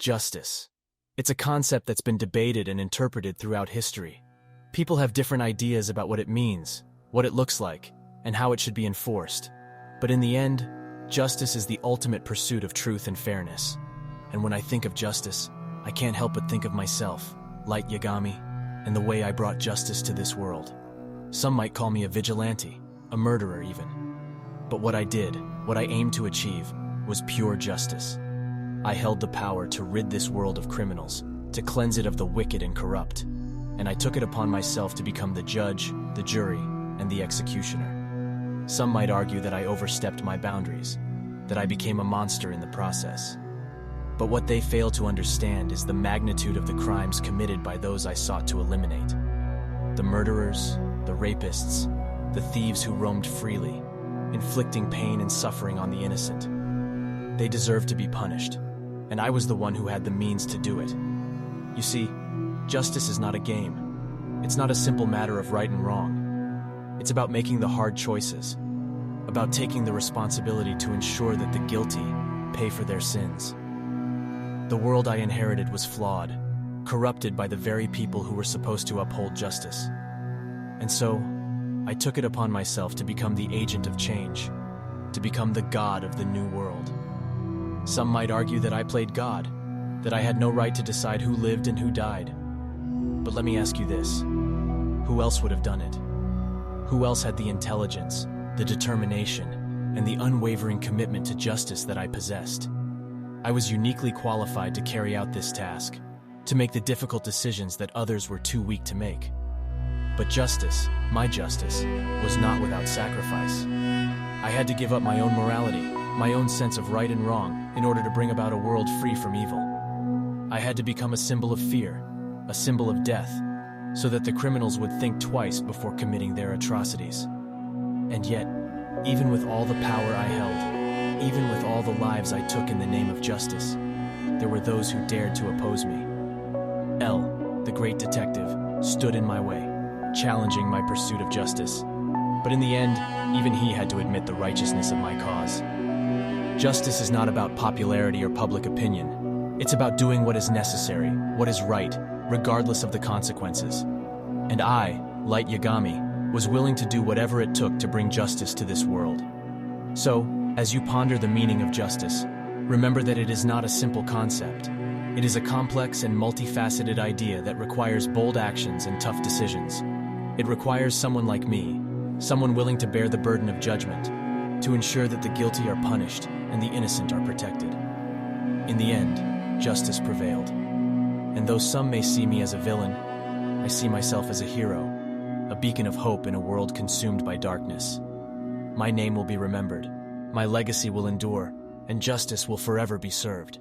Justice. It's a concept that's been debated and interpreted throughout history. People have different ideas about what it means, what it looks like, and how it should be enforced. But in the end, justice is the ultimate pursuit of truth and fairness. And when I think of justice, I can't help but think of myself, Light Yagami, and the way I brought justice to this world. Some might call me a vigilante, a murderer even. But what I did, what I aimed to achieve, was pure justice. I held the power to rid this world of criminals, to cleanse it of the wicked and corrupt. And I took it upon myself to become the judge, the jury, and the executioner. Some might argue that I overstepped my boundaries, that I became a monster in the process. But what they fail to understand is the magnitude of the crimes committed by those I sought to eliminate. The murderers, the rapists, the thieves who roamed freely, inflicting pain and suffering on the innocent. They deserve to be punished, and I was the one who had the means to do it. You see, justice is not a game. It's not a simple matter of right and wrong. It's about making the hard choices, about taking the responsibility to ensure that the guilty pay for their sins. The world I inherited was flawed, corrupted by the very people who were supposed to uphold justice. And so, I took it upon myself to become the agent of change, to become the God of the new world. Some might argue that I played God, that I had no right to decide who lived and who died. But let me ask you this: who else would have done it? Who else had the intelligence, the determination, and the unwavering commitment to justice that I possessed? I was uniquely qualified to carry out this task, to make the difficult decisions that others were too weak to make. But justice, my justice, was not without sacrifice. I had to give up my own morality, my own sense of right and wrong, in order to bring about a world free from evil. I had to become a symbol of fear, a symbol of death, so that the criminals would think twice before committing their atrocities. And yet, even with all the power I held, even with all the lives I took in the name of justice, there were those who dared to oppose me. L, the great detective, stood in my way, challenging my pursuit of justice. But in the end, even he had to admit the righteousness of my cause. Justice is not about popularity or public opinion. It's about doing what is necessary, what is right, regardless of the consequences. And I, Light Yagami, was willing to do whatever it took to bring justice to this world. So, as you ponder the meaning of justice, remember that it is not a simple concept. It is a complex and multifaceted idea that requires bold actions and tough decisions. It requires someone like me, someone willing to bear the burden of judgment, to ensure that the guilty are punished and the innocent are protected. In the end, justice prevailed. And though some may see me as a villain, I see myself as a hero, a beacon of hope in a world consumed by darkness. My name will be remembered, my legacy will endure, and justice will forever be served.